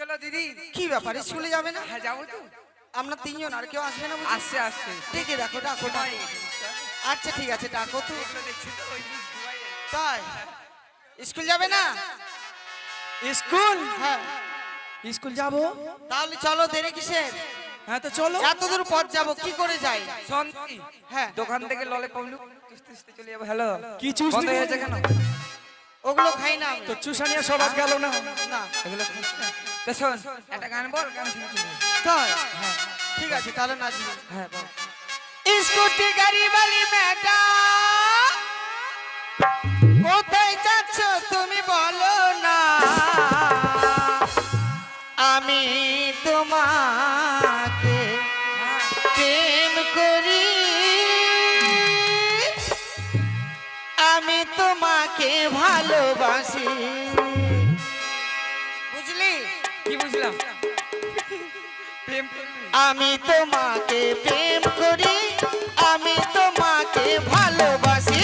হলো দিদি? কি ব্যাপার স্কুলে যাবে না? হ্যাঁ যাবো তো। আমরা তিনজন, আর কেউ আসবে না? আসছে আসছে। ডেকে ডাকো ডাকো ডাকো। আচ্ছা ঠিক আছে ডাকো তো। এগুলো দেখছি তো ওই যে সবাই। তাই স্কুল যাবে না? স্কুল? হ্যাঁ স্কুল যাবো। তাহলে চলো, দেরি কিসের? হ্যাঁ তো চলো। এত দূর পথ যাবো, কি করে যাই? শান্তি। হ্যাঁ দোকান থেকে ললিপপ লুক চুষতে চুষতে চলে যাবো। হ্যালো কি চুষতে বন্ধ হয়েছে কেন? ওগুলো খাই না আমি। তো চুষানিয়া সবাই গেল না। না এগুলো খাস না? তো শোন একটা গান বল, গান শুনে চলে যাবো। তাই ঠিক আছে তাহলে নাচবি। হ্যাঁ বল। স্কুটি গাড়ি বালি ম্যাডাম, কোথায় যাচ্ছ তুমি বলো না, আমি তোমাকে প্রেম করি, আমি তোমাকে ভালোবাসি। বুঝলি? কি বুঝলাম? প্রেম করবি? আমি তোমাকে প্রেম করি, আমি তোমাকে ভালোবাসি।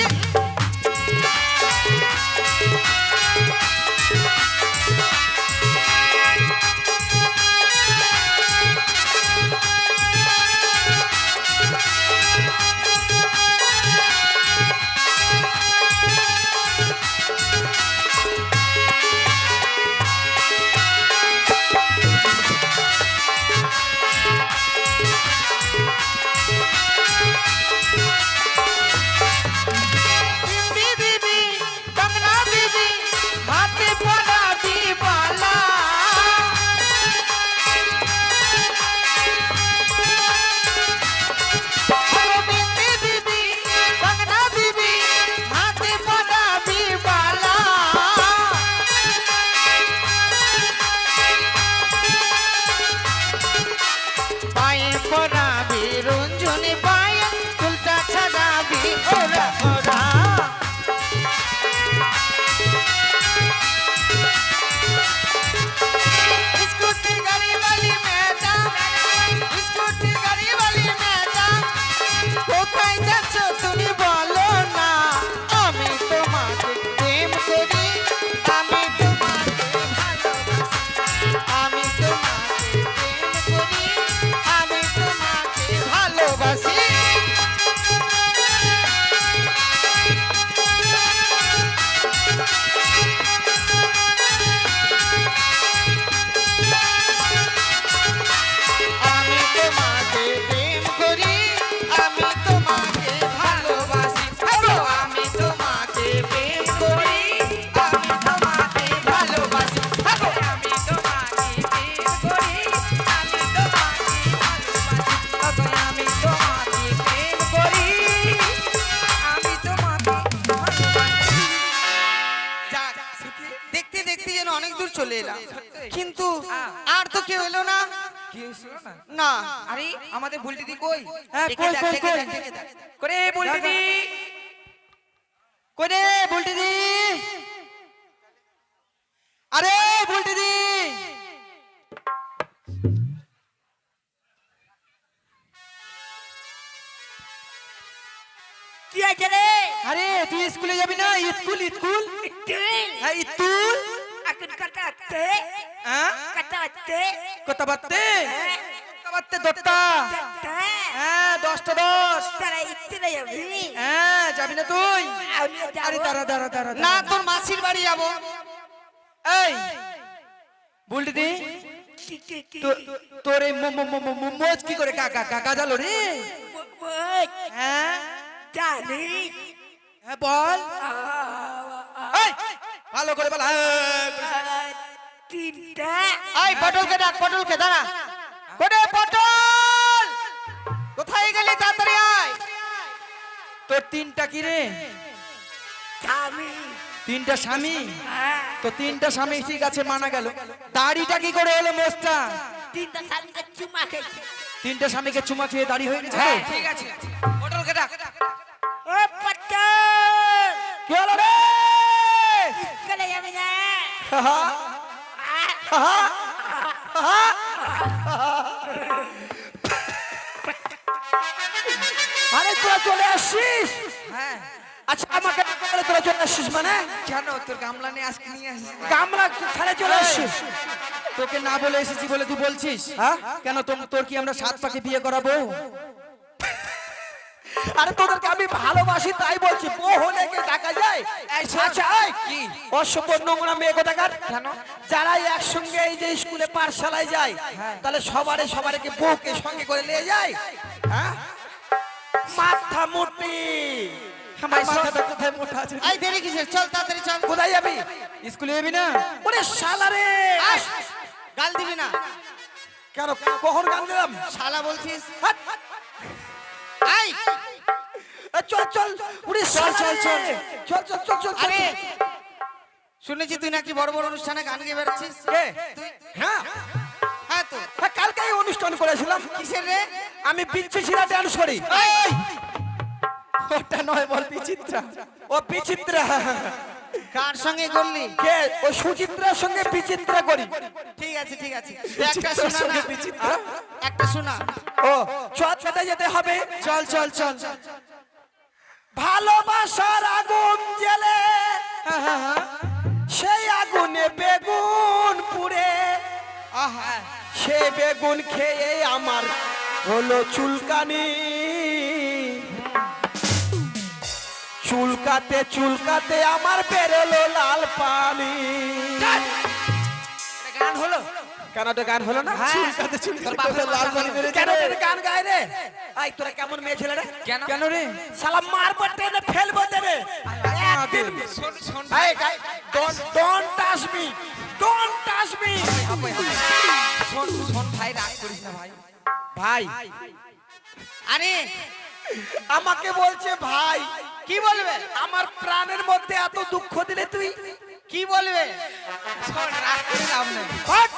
চলে এলাম, কিন্তু আর তো কেউ এলো না। কি হয়েছিল না? না। আরে আমাদের বুলটি দি কই? হ্যাঁ ডেকে কই ডাক, কই ডেকে কই ডাক, ডেকে ডাক। করে বুলটি দি। কই রে বুলটি দি? আরে বুলটি দি, কি আছে রে? আরে তুই স্কুলে যাবি না? স্কুল স্কুল হ্যাঁ স্কুল। এখন কথা হচ্ছে, হ্যাঁ কথা হচ্ছে, কত বাত্তে কত বাত্তে দত্তা। হ্যাঁ 10টা 10। তারা ইচ্ছে যাবি? হ্যাঁ যাবি না তুই? আমিও যাবো। আরে দাঁড়া দাঁড়া দাঁড়া না, তোর মাসির বাড়ি যাবো। এই বুলটি দি, কি? তোর এই মোজ কি করে কাকা কাকা জালো রে? হ্যাঁ জানি হ্যাঁ বল। এই, ভালো করে বল। তিনটা আই পটলকে ডাক, পটলকে দাঁড়া। কোটে পটল, কোথায় গেলি? তাড়াতাড়ি আয়। তোর তিনটা কি রে? স্বামী। তিনটা স্বামী? তো তিনটা স্বামী ঠিক আছে মানা গেল, দাড়িটা কি করে হলো মোজটা? তিনটা স্বামীকে চুমা খেয়েছে। তিনটা স্বামীকে চুমা খেয়ে দাড়ি হয়ে গেছে? হ্যাঁ ঠিক আছে, পটলকে ডাক। ও পটল, কি হলো রে? চলে যাবে না? আরে তোরা চলে আসছিস? হ্যাঁ আচ্ছা আমাকে বলে তোরা চলে আসছিস মানে? কেন তোর গামলা নিয়ে আজকে নিয়ে আসিস? গামলা ছাড়ে চলে আসছিস? তোকে না বলে এসেছি বলে তুই বলছিস হ্যাঁ? কেন তোর কি আমরা 7 পাকে বিয়ে করাবো? আরে তোদেরকে আমি ভালোবাসি তাই বলছি, বউ হলে কে টাকা যায়? এই শোন। আচ্ছা এই কি? অসভ্য নোংরা মেয়ে কোথাকার, কেন? যারা একসঙ্গে এই যে স্কুলে পাঠশালায় যায় তাহলে সবারকে বউকে সঙ্গে করে নিয়ে যায়, হ্যাঁ? মাথা মুটি। আমার মাথাটা কোথায় মোটা আছে? এই দেরি কিসের, চল তাড়াতাড়ি চল। কোথায় যাবি? স্কুলে যাবি না? ওরে শালা রে, গাল দিবি না, কেন কখন গান দিলাম? শালা বলছিস? হাট, হাট। আই এ, চল চল, ওরে চল, শালা চল, রে। চল চল চল চল। আরে শুনেছি তুই নাকি বড় বড় অনুষ্ঠানে গান গেয়ে বেড়াচ্ছিস। কে? তুই? হ্যাঁ হ্যাঁ তো হ্যাঁ, কালকে এই অনুষ্ঠান করেছিলাম। কিসের রে? আমি বিচ্ছি ছিলা ডান্স করি। এই! ওটা নয়, বল বিচিত্রা। ও বিচিত্রা। কার সঙ্গে করলি? কে? ও সুচিত্রার সঙ্গে বিচিত্রা করি। ঠিক আছে ঠিক আছে, একটা বিচিত্রার শোনা না, সঙ্গে বিচিত্রা? একটা শোনা। ও চটকাতে যেতে হবে। চল চল চল। ভালোবাসার আগুন জ্বেলে হ্যাঁ হ্যাঁ হ্যাঁ। সেই আগুনে বেগুন পুড়ে, আহা, সে বেগুন খেয়ে আমার হলো চুলকানি। চুলকাতে চুলকাতে আমার বেরোলো লাল পানি। এটা গান হলো? কেন তো গান হলো না? চুলকাতে চুলকাতে লাল পানি বেরিয়েছে কেন রে। তোর গান গায় রে? আই তোরা কেমন মেয়ে ছেলে রে? কেন? কেন রে? শালা মারবো টেনে ফেলবো দেবে একদিন। শোন শোন এই don't touch me, don't touch me. শোন শোন ভাই, রাগ করিস না ভাই। ভাই আরে আমাকে বলছে ভাই, কি বলবে? আমার প্রাণের মধ্যে এত দুঃখ দিলে তুই কি বলবে? শোন, রাগ করে লাভ নেই। হট!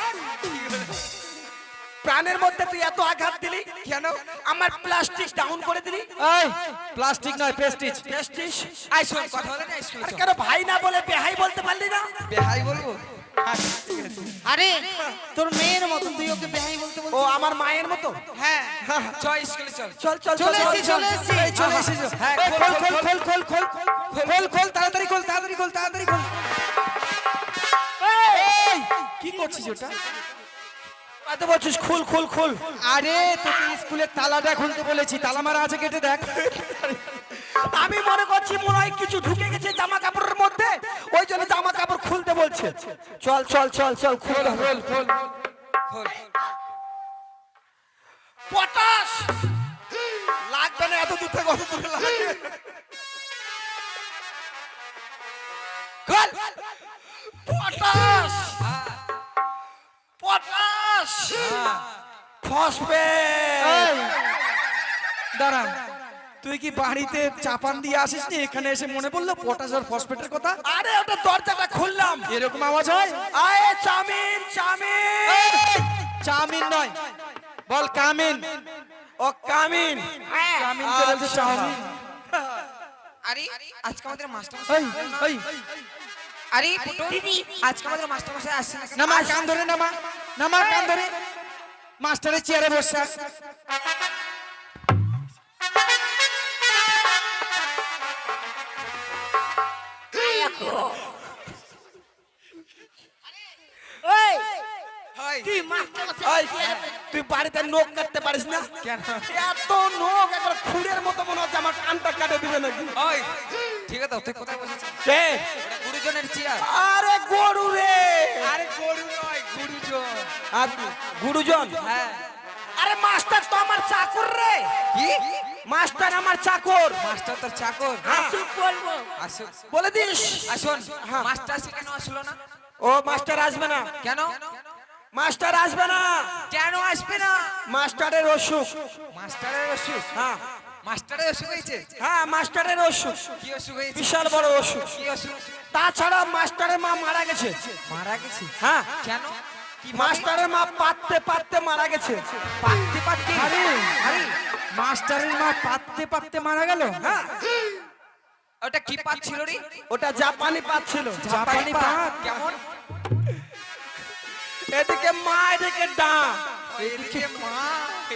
প্রাণের মধ্যে তুই এত আঘাত দিলি কেন? আমার প্লাস্টিক ডাউন করে দিলি। এই প্লাস্টিক নয়, প্রেস্টিজ। প্রেস্টিজ। আই শোন, কথা বলে না স্কুলে আর চল। কেন ভাই না বলে বেহাই বলতে পারলি না? বেহাই বলবো? আরে তোর মেয়ের মতো তুই ওকে বেহাই বলতে ও বলছিস? আমার মায়ের মতো। হ্যাঁ চল স্কুলে চল। চল চল চলে চল, এসেছি, চল, চলে চল। এসেছি। এই চলে এসেছো। হ্যাঁ, এই, খোল, খোল খোল খোল খোল খোল খোল খোল, তাড়াতাড়ি খোল, তাড়াতাড়ি খোল, তাড়াতাড়ি খোল। এই, কি করছিস ওটা? কত বলছিস খুল খুল খুল? আরে তোকে স্কুলের তালাটা খুলতে বলেছি, তালা মারা আছে, কেটে দেখ। আমি মনে করছি মনে হয় কিছু ঢুকে গেছে জামা কাপড়ের মধ্যে, ওই জন্য জামা কাপড় খুলতে বলছে। চল চল চল চল, খুল খোল খোল। খোল। পটাশ লাগবে না, এত দূর থেকে অত দূরে লাগে। খোল। পটাশ হ্যাঁ, পটাশ হ্যাঁ। ফসফেট। এই, দাঁড়া, তুই কি বাড়িতে চাপান দিয়ে আসিস নি? এখানে এসে মনে পড়লো পটাশ আর ফসফেটের কথা? আরে ওটা দরজাটা খুললাম। এরকম আওয়াজ হয়? আয়ে চামিন চামিন। এই, চাউমিন নয়, বল কামিন। ও কামিন। কামিন কে বলছে চাউমিন? আরে আজকে আমাদের মাস্টার এই, এই, আরে ফুটো আজকে আমাদের মাস্টার মশাই আসছে না কেন? নামা কান ধরে, নামা নামা কান ধরে। মাস্টারের চেয়ারে বসে আছ। ওই হয়। তুই মাস্টার এই, তুই বাড়িতে নখ কাটতে পারিস না? কেন? এত নখ একবার খুঁড়ের মতো মনে হচ্ছে আমার কানটা কাটে দিবে নাকি। ওই ঠিক আছে, তুই কোথায় বসেছিস? কে? ওটা গুরুজনের চেয়ার। আরে গরু রে। আরে গরু নয়, গুরুজন। আর গুরুজন? হ্যাঁ। আরে মাস্টার তো আমার চাকর রে। কি? মাস্টার আমার চাকর। মাস্টার তোর চাকর? হ্যাঁ। চুপ বলবো। আসুক। বলে দিস। আসুন। হ্যাঁ। মাস্টার সে কেন আসলো না? ও মাস্টার আসবে না, কেন? মাস্টার আসবে না। কেন আসবে না? মাস্টারের অসুখ। মাস্টারের অসুখ? হ্যাঁ মাস্টারের অসুখ হয়েছে? হ্যাঁ, মাস্টারের অসুখ, কি অসুখ হয়েছে? বিশাল বড় অসুখ। কি অসুখ? তাছাড়া মাস্টারের মা মারা গেছে। মারা গেছে? হ্যাঁ, কেন? কি মাস্টারের মা পাততে পাততে মারা গেছে। পাততে পাততে? আরে আরে মাস্টারের মা পাততে পাততে মারা গেল? হ্যাঁ, ওটা কি পাত ছিল রে? ওটা জাপানি পাত ছিল। জাপানি পাত? কেমন? এদিকে মা এদিকে ডা। এদিকে মা,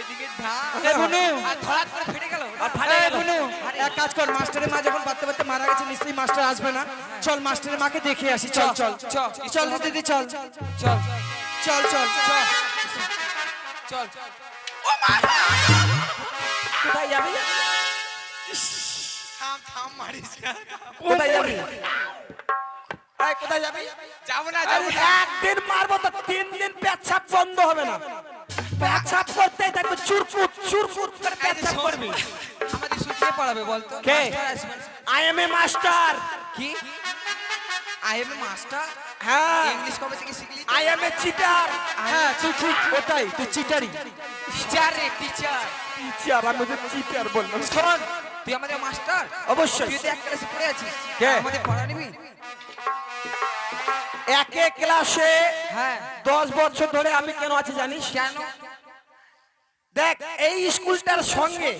এদিকে ধান। এ বুনু, আর ধরাত করে ফেটে গেল। আর ফাটে এ গেল। বুনু, এক কাজ কর, মাস্টারের মা যখন পাততে পাততে মারা গেছে নিশ্চয়ই মাস্টার আসবে না। চল মাস্টারের মাকে দেখে আসি, চল চল চল। চল রে দিদি, চল চল। চল চল চল চল কোথায় যাবি থাম মারিস না। কোথায় যাবি এই, কোথায় যাবি যাবো না আরে একদিন মারবো তো 3 দিন পেচ্ছাপ বন্ধ হবে না পেচ্ছাপ করতেই থাকবে চুরপুট করে পেচ্ছাপ করবি আমাদের সুখে পড়াবে বলতো কে? মাস্টার আসবে। আই এম এ মাস্টার কি আই এম মাস্টার হ্যাঁ ইংলিশ কবে থেকে শিখলি আই এম এ চিটার হ্যাঁ তুই ঠিক ওটাই তুই চিটারি। টিচার রে টিচার টিচার আমি তো চিটার বললাম শোন তুই আমাদের মাস্টার অবশ্যই তুই তো এক ক্লাসে পড়ে আছিস কে? আমাদের পড়া নিবি একে ক্লাসে হ্যাঁ 10 বছর ধরে আমি কেন আছি জানিস কেন দেখ এই স্কুলটার সঙ্গে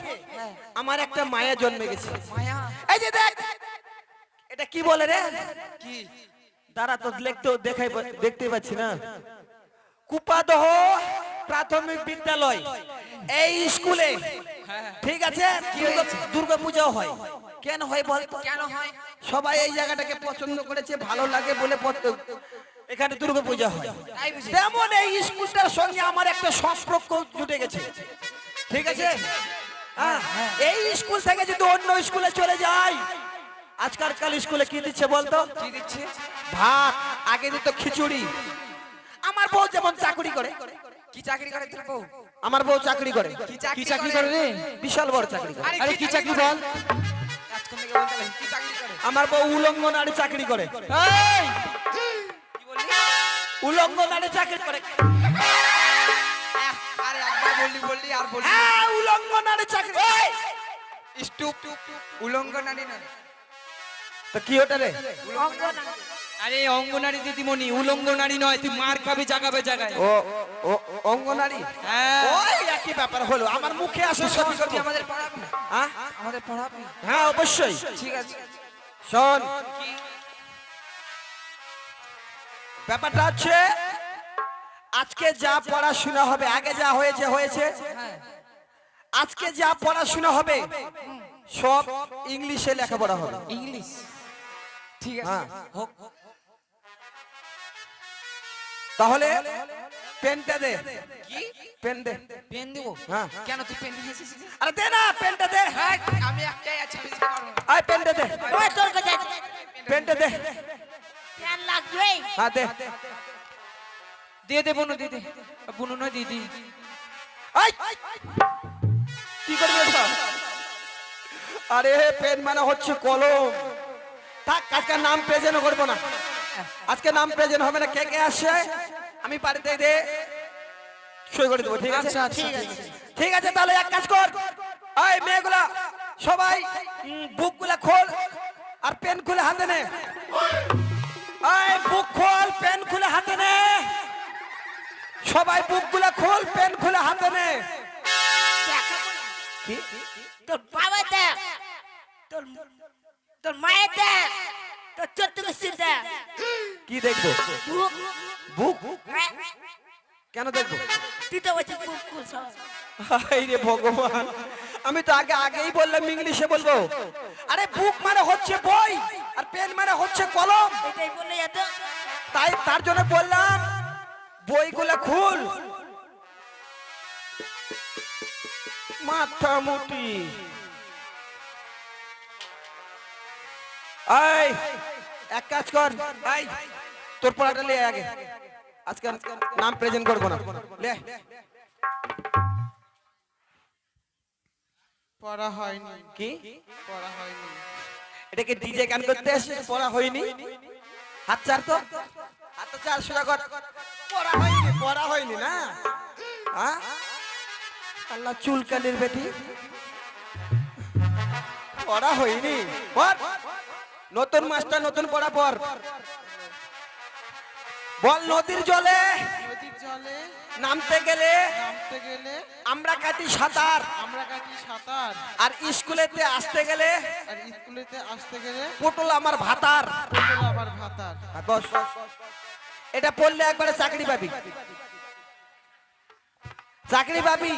আমার একটা মায়া জন্মে গেছে মায়া এই যে দেখ এটা কি বলে রে কি দাঁড়া তো দেখতে পাচ্ছি না কুপাদহ প্রাথমিক বিদ্যালয় এই স্কুলে ঠিক আছে দুর্গা পূজা হয় কেন হয় বল তো? কেন হয় সবাই এই জায়গাটাকে পছন্দ করেছে ভালো লাগে বলে এখানে দুর্গা পূজা হয় তাই বুঝি তেমন এই স্কুলটার সঙ্গে আমার একটা সম্পর্ক জুটে গেছে ঠিক আছে হ্যাঁ, এই স্কুল থেকে যদি অন্য স্কুলে চলে যাই আজকাল স্কুলে কি দিচ্ছে বলতো কি দিচ্ছে ভাত আগে দিত খিচুড়ি আমার বউ যেমন চাকরি করে কি চাকরি করে তোর বউ আমার বউ চাকরি করে কি চাকরি করে রে? বিশাল বড় চাকরি করে আরে কি চাকরি বল? আজকাল থেকে বলতে লাগি, কি চাকরি করে আমার বউ উলঙ্গ নারী চাকরি করে এই কি বললি উলঙ্গ নারী চাকরি করে আরে একবার বললি আর বললি হ্যাঁ উলঙ্গ নারী চাকরি এই! স্টুপ উলঙ্গ নারী না তো কি ওটা রে আরে অঙ্গনারী দিদিমণি উলঙ্গ নারী নয়, তুই মার খাবি জাগাবে জায়গায়। ও ও অঙ্গ নারী হ্যাঁ ওই একই ব্যাপার হলো আমার মুখে আসে সত্যি তুই করবো আমাদের পড়াবি হ্যাঁ আমাদের পড়াবি হ্যাঁ অবশ্যই ঠিক আছে শোন কি ব্যাপারটা হচ্ছে আজকে যা পড়াশোনা হবে আগে যা হয়েছে হ্যাঁ আজকে যা পড়াশোনা হবে সব ইংলিশে লেখাপড়া হবে ইংলিশ ঠিক আছে হ্যাঁ। হোক তাহলে পেনটা দে কি পেন দে পেন দেবো হ্যাঁ। কেন তুই পেন নিয়ে এসেছিস আরে দে না পেনটা দে হ্যাঁ আমি একটাই আছি আমি দিতে পারবো না। আয় পেনটা দে ওই তোর কাছে পেনটা দে প্যান লাগবে হ্যাঁ দে দিয়ে বোনো দিদি বোনো নয় দিদি। আই কি করবি এটা আরে পেন মানে হচ্ছে কলম থাক আজকে নাম প্রেজেন্ট করবো না আজকে নাম প্রেজেন্ট হবে না কে কে আসছে আমি বাড়িতে দে সই করে দেবো ঠিক আছে আচ্ছা, আচ্ছা, ঠিক আছে ঠিক আছে তাহলে এক কাজ কর এই মেয়েগুলা সবাই বুকগুলা খোল আর পেন খুলে হাতে নে এই বুক খোল পেন খুলে হাতে নে সবাই বুকগুলা খোল পেন খুলে হাতে নে কি তোর বাবা দেখ তোর তোর মায়ের দেখ তোর চতুর্থ দেখ কি দেখবো বুক হ্যাঁ? কেন দেখবো তুই তো বলছিস বুক খুল সব হাই রে ভগবান আমি তো আগেই বললাম ইংলিশে বলবো আরে বুক মানে হচ্ছে বই আর পেন মানে হচ্ছে কলম এটাই বললে এত তাই তার জন্য বললাম বইগুলো খুল মাথা মুটি এই এক কাজ কর এই তোর পড়াটা লে আগে আজকে নাম প্রেজেন্ট করবো না লে পড়া হয়নি, কি পড়া হয়নি। এটাকে ডিজে গান করতে আসিস পড়া হয়নি হাত চার তো হাত চার সোজা কর পড়া হয়নি না হ্যাঁ আল্লাহ চুলকানির বেটি পড়া হয়নি পড় নতুন মাস্টার নতুন পড়া পর বল নদীর জলে নদীর জলে নামতে গেলে নামতে গেলে আমরা কাটি সাঁতার আমরা কাটি সাঁতার, আর স্কুলেতে আসতে গেলে আর স্কুলেতে আসতে গেলে পটল আমার ভাতার পটল আবার ভাতার। বস এটা পড়লে একবারে চাকরি পাবি চাকরি পাবি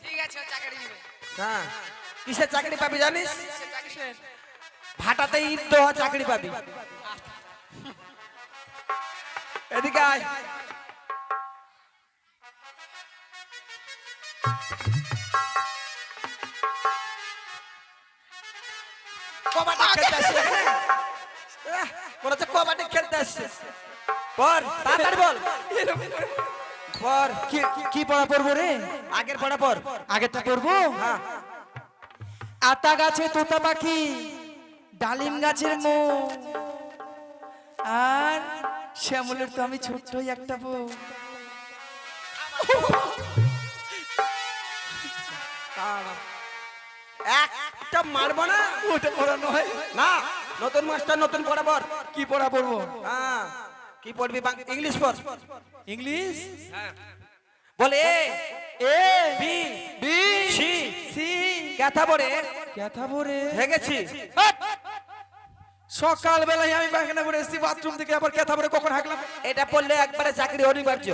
ঠিক আছে ও চাকরি নেবে হ্যাঁ কিসের চাকরি পাবি জানিস সে চাকরি ভাটাতে ইট দেওয়া চাকরি পাবি এদিকে আয় কবাডি খেলতে আসছে এখানে? মনে হচ্ছে কবাডি খেলতে আসছে। পর তাড়াতাড়ি বল। পর কি কি পড়া পড়বো রে? আগের পড়া পর। আগেরটা পড়বো? হ্যাঁ। আতা গাছে তোতা পাখি, ডালিম গাছের মৌ, আর শ্যামলের তো আমি ছোট্টই একটা বউ। একটা মারবো না। ওটা পড়া নয়। না, নতুন মাস্টার নতুন পড়া পর। কি পড়া পড়বো? হ্যাঁ, কি পড়বি? ইংলিশ পড়। English? Ball A A B B C C কথা পড়ে কথা বলে হেগেছি। সকাল বেলায় আমি পায়খানা করে এসেছি বাথরুম থেকে, আবার কথা বলে কখন হাঁকলাম? এটা পড়লে একবারে চাকরি অনিবার্য।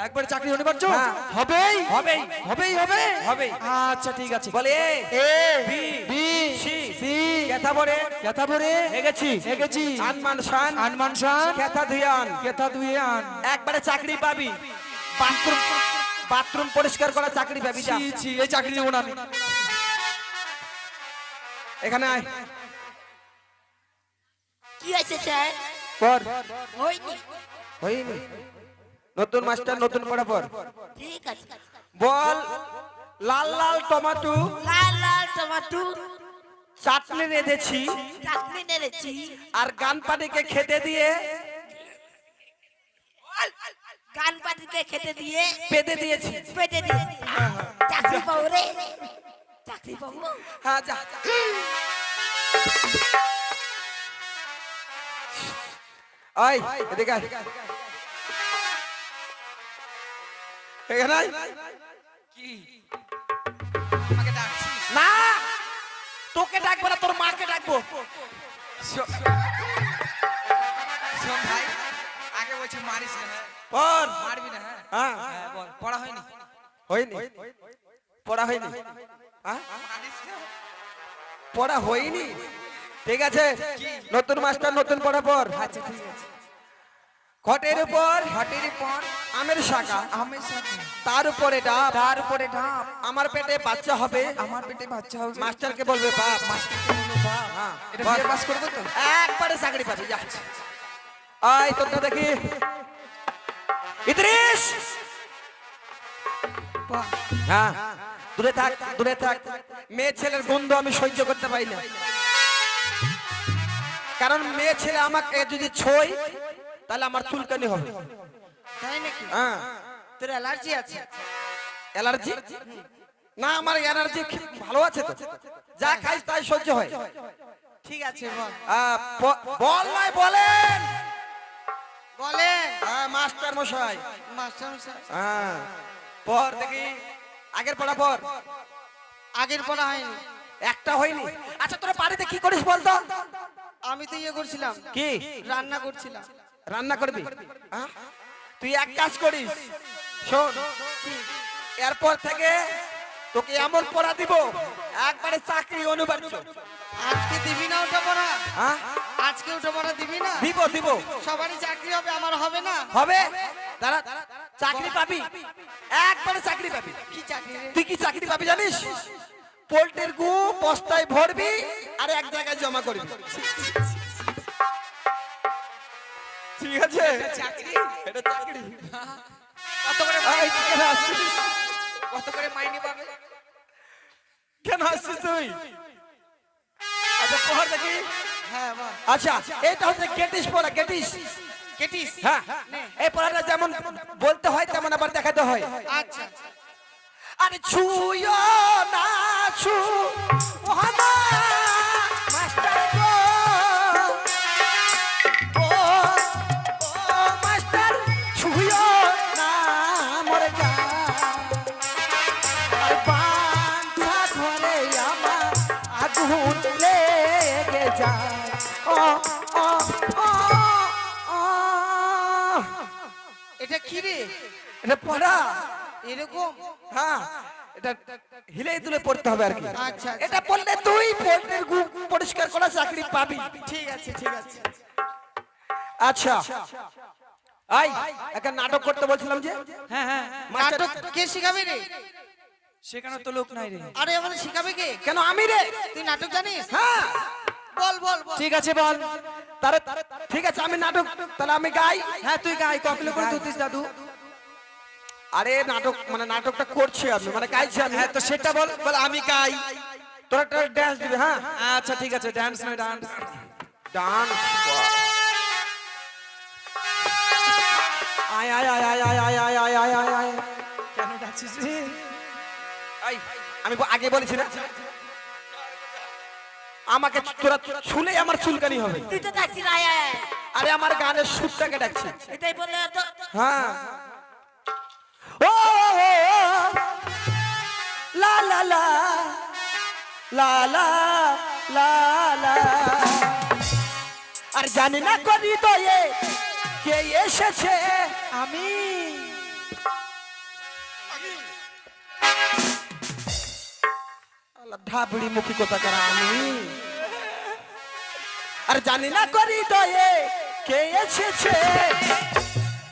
একবার চাকরি অনিবার্য? হ্যাঁ। হবেই হবেই। হবেই হবে হবেই। আচ্ছা ঠিক আছে। বল এ A B B C C কথা পড়ে কথা বলে হেগেছি। হেগেছি। আনমান শান আনমান শান কথা ধুয়ান। কথা দুয়ে আন। একবারে চাকরি পাবি। বাথরুম বাথরুম পরিষ্কার করা চাকরি পাবি। যা ছি ছি, এই চাকরি দেবো না আমি। এখানে আয়। কি আছে স্যার? পর হয়নি। হইনি। নতুন মাস্টার নতুন পড়া পর। ঠিক আছে। বল লাল লাল টমেটো লাল লাল টমাটো চাটনি রেঁধেছি চাটনি নেড়েছি, আর গান পানিকে খেতে দিয়ে গান পাতিকে খেতে দিয়ে পেতে দিয়েছি। পেটে দিয়েছি। চাকরি পাবো রে, চাকরি পাবো। হ্যাঁ যা। আয় এদিকে আয়। এখানে আয়। কি আমাকে ডাকছিস? না, তোকে ডাকবো না, তোর মাকে ডাকবো। শোন শোন ভাই, আগে বলছি মারিস না, হ্যাঁ? পর মারবি না, হ্যাঁ? হ্যাঁ হ্যাঁ, বল পড়া হয়নি? হয়নি। পড়া হয়নি। হ্যাঁ মারিস না। পড়া হয়নি। ঠিক আছে, নতুন মাস্টার নতুন পড়া পর। আচ্ছা ঠিক আছে। ঘটের উপর ঘটের পর আমের শাখা, আমের সাথে তার উপরে ডাব, তার উপরে ঢাপ, আমার পেটে বাচ্চা হবে। আমার পেটে বাচ্চা হবে। মাস্টারকে বলবে বাপ। মাস্টারকে বলবো বাপ। হ্যাঁ, এটা বাস। বিয়ে পাস করবো তো? একবারে চাকরি পাবি। যা আয়, তোরটা দেখি। ইদ্রিস, বাহ, হ্যাঁ দূরে থাক, দূরে থাক। মেয়ে ছেলের গন্ধ আমি সহ্য করতে পারি না। কারণ মেয়ে ছেলে আমাকে যদি ছোঁয় তাহলে আমার চুলকানি হবে। তাই নাকি? হ্যাঁ, তোর অ্যালার্জি আছে? অ্যালার্জি না, আমার এনার্জি ভালো আছে তো। যা খাই তাই সহ্য হয়। ঠিক আছে বল। বল নাই বলেন। বলেন মাস্টার মশাই। মাস্টার মশাই। হ্যাঁ, পর দেখি। আগের পড়া পর। আগের পড়া হয়নি। একটা হয়নি। আচ্ছা, তোরা বাড়িতে কি করিস বলতো? আমি তো ইয়ে করছিলাম, কি রান্না করছিলাম। রান্না করবি? হ্যাঁ? তুই এক কাজ করিস, শোন। এরপর থেকে তোকে এমন পড়া দিব, একবারে চাকরি অনিবার্য। আজকে দিবি না ওটা পড়া? হ্যাঁ, আজকে ওটা পড়া দিবি না? দিব দিব। সবারই চাকরি হবে, আমার হবে না? হবে। তারা চাকরি পাবি, একবারে চাকরি পাবি। কি চাকরি রে? তুই কি চাকরি পাবি জানিস? পোল্ট্রির গু বস্তায় ভরবি আর এক জায়গায় জমা করবি। ঠিক আছে, চাকরি? এটা চাকরি। কত করে এই, মাইনে? কেন আসছিস? কত করে মাইনে পাবে? কেন আসছিস তুই? আচ্ছা পড় দেখি। হ্যাঁ বল। আচ্ছা, এটা হচ্ছে গেটিস পড়া। Getty's, Katich? হ্যাঁ। এই পড়াটা যেমন বলতে হয় তেমন আবার দেখাতে হয়। আচ্ছা। আরে ছুঁয়ো না ছু ওহানা মাস্টার গো। ও ও মাস্টার, ছুঁয়ো না মরে যা। আর বাঞ্ছা ঘরে আমার আগুন লেগে যায়। ও ও ও ও, এটা কি রে? এটা পড়া। এরকম? হ্যাঁ, এটা হিলে দুলে পড়তে হবে আর কি। আচ্ছা, এটা পড়লে তুই পোল্ট্রির গু পরিষ্কার করা চাকরি পাবি। ঠিক আছে ঠিক আছে। আচ্ছা, আই একটা নাটক করতে বলছিলাম যে। হ্যাঁ হ্যাঁ মাস্টার নাটক কে শিখাবে রে? সেখানে তো লোক নাই রে। আরে আমাদের শিখাবে কে? কেন আমি রে? তুই নাটক জানিস? হ্যাঁ বল বল বল। ঠিক আছে বল। তারে ঠিক আছে আমি নাটক তাহলে আমি গাই। হ্যাঁ তুই গাই, ককলে করে তুতিস দাদু। আরে নাটক মানে নাটকটা করছি আমি মানে গাইছি আমি। হ্যাঁ তো সেটা বল, বল আমি গাই। তোরা একটা ড্যান্স দিবি। হ্যাঁ আচ্ছা ঠিক আছে, ডান্স নয় ডান্স। ডান্স আয় আয় আয় আয় আয় আয় আয় আয় আয় আয় আয়। কেন ডাকছিস রে? এই, আমি আগে বলেছি না আমাকে তোরা ছুলে আমার চুলকানি হবে। তুই তো ডাকছি না আয় আয়। আরে আমার গানের সুরটাকে ডাকছি। এটাই বললে তো হ্যাঁ ও লা লা লা লা লা লা লা। আর জানি না করি দয়ে কে এসেছে। আমি ঢাবড়ি মুখী কথা করা আমি। আর জানি না করি দয়ে কে এসেছে,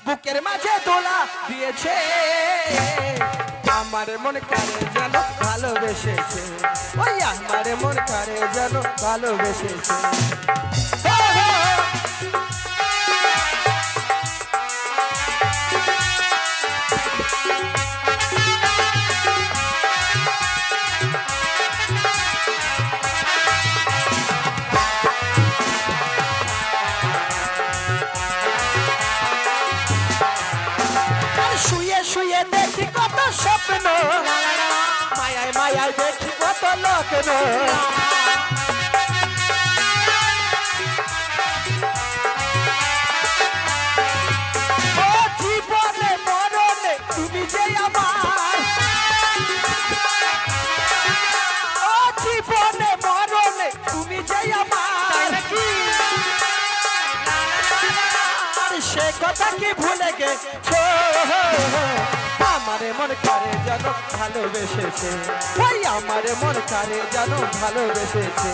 বুকের মাঝে দোলা দিয়েছে, আমার মন কারে যেন ভালোবেসেছে, ওই আমার মন কারে যেন ভালোবেসেছে। ও হো। আর শুয়ে শুয়ে দেখি কত স্বপ্ন, মায়ায় মায়ায় দেখি কত লগ্ন। ও জীবনে মরণে তুমি যে আমার, ও জীবনে মরণে তুমি যে আমার। আর সে কথা কি ভুলে গেছো, আমারে মন করে যেন ভালোবেসেছে, ওই আমারে মন করে যেন ভালোবেসেছে।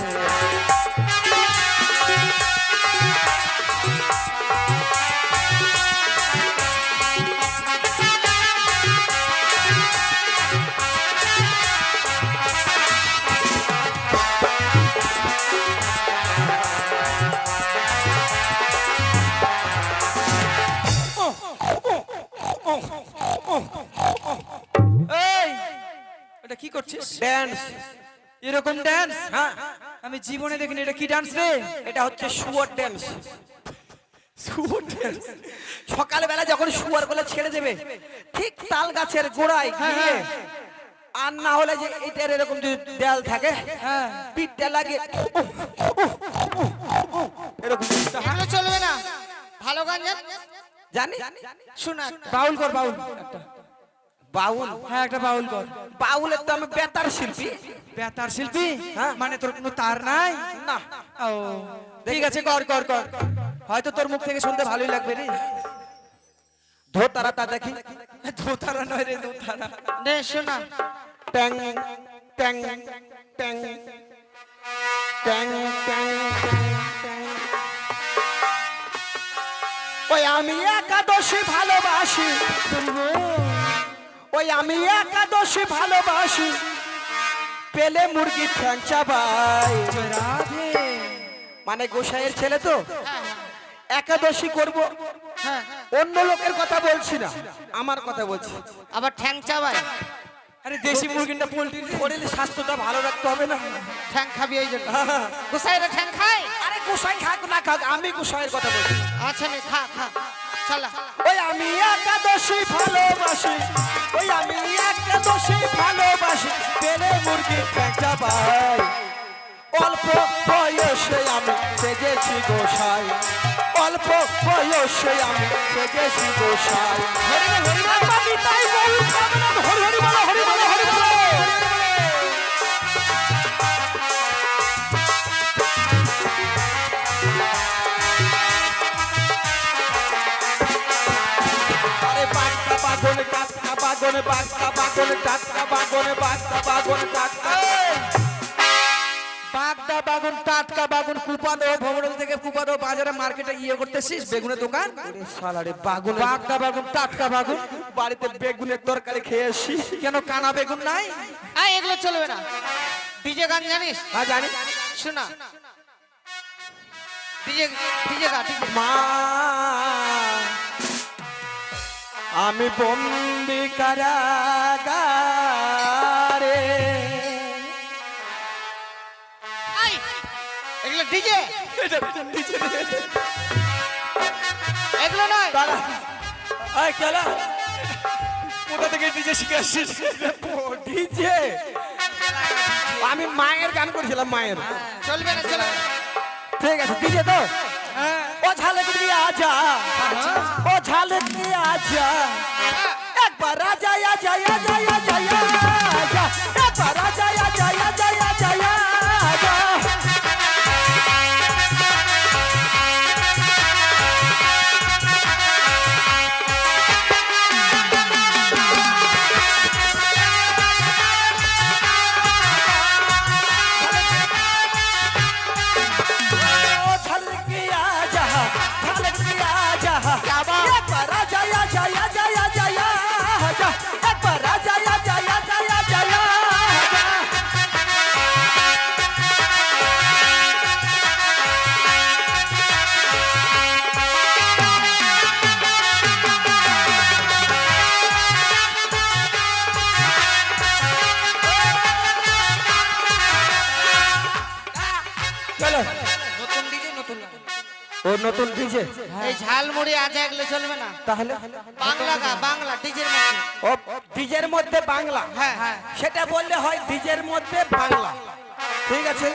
এই এটা কি করছিস? ড্যান্স। এরকম ডান্স হ্যাঁ আমি জীবনে দেখিনি। এটা কি ডান্স রে? এটা হচ্ছে শুয়োর ড্যান্স। সকালবেলা যখন শুয়ার গুলো ছেড়ে দেবে ঠিক তাল গাছের গোড়ায় গিয়ে, আর না হলে যে এটার এরকম যদি দেয়াল থাকে হ্যাঁ পিঠটা লাগে এরকম। এগুলো চলবে না। ভালো গান জানি শোনা। বাউল কর, বাউল একটা। বাউল। হ্যাঁ একটা বাউল কর। বাউলের তো আমি বেতার শিল্পী। বেতার শিল্পী? হ্যাঁ। মানে তোর কোনো তার নাই? না ও ঠিক আছে, কর কর কর, হয়তো তোর মুখ থেকে শুনতে ভালোই লাগবে রে। ধোতারাটা দেখি। ধোতারা নয় রে, ধোতারা। নে শোনা। ট্যাং ট্যাং ট্যাং ট্যাং ট্যাং ট্যাং। ওই আমি একাদশী ভালোবাসি, ওই আমি একাদশী ভালোবাসি, পেলে মুরগি ঠ্যাং চাবাই। রাধে মানে গোসাইয়ের ছেলে তো একাদশী করব, হ্যাঁ অন্য লোকের কথা বলছি না, আমার কথা বলছি। আবার ঠ্যাং চাবাই। আরে দেশি মুরগিটা পোল্ট্রি। শরীর স্বাস্থ্যটা ভালো রাখতে হবে না? ঠ্যাং খাবি ওই জন্য। গোসাইরা ঠ্যাং খায়? আরে গোসাই খাক না খাক, আমি গোসাইয়ের কথা বলছি। আচ্ছা নে খা খা চালা। ওই আমি একাদশী ভালোবাসি, ওই আমি একাদশী ভালোবাসি, পেলে মুরগি ঠ্যাং চাবাই। অল্প বয়সে আমি সেজেছি গোসাই, অল্প বয়সে আমি সেজেছি গোসাই। আমি তাই বলি, হরি হরি বলো, হরি বলো, হরি বলো। আরে বাগদা বাগনে টাটকা বাগনে, বাগদা বাগনে টাটকা বাগনে, বাগদা বাগনে টাটকা। বাগদা বাগুন টাটকা বাগুন কুপাদো ভবরল থেকে কুপাদো বাজারে মার্কেটে ইয়ে করতেছিস বেগুনের দোকান ওরে শালারে বাগুন বাগদা বাগুন টাটকা বাগুন বাড়িতে বেগুনের তরকারি খেয়েছি। কেন কানা বেগুন নাই? এগুলো চলবে না। ডিজে গান জানিস? হ্যাঁ জানি। শোনা, ডিজে ডিজে গান, ডিজে। মা আমি বন্দি কারাগারে। এগুলো ডিজে, এগুলো নয়। দাঁড়া, এই কেলা কোথা থেকে ডিজে শিখে আসছিস? ডিজে আমি মায়ের গান করেছিলাম, মায়ের। চলবে না, চলবে না। ঠিক আছে, ডিজে তো। ও ঝালক দিয়ে আজা, ও ঝালক দিয়ে আজা, একবার আজা আজা আজা আজা আজা, একবার আজা আজা আজা আজা আজা। নতুন ডিজে নতুন গান। ও নতুন ডিজে, এই ঝালমুড়ি আজা এগুলো চলবে না। তাহলে বাংলা গা, বাংলা ডিজের মধ্যে। ও ডিজের মধ্যে বাংলা, হ্যাঁ হ্যাঁ। সেটা বললে হয় ডিজের মধ্যে বাংলা। ঠিক আছে।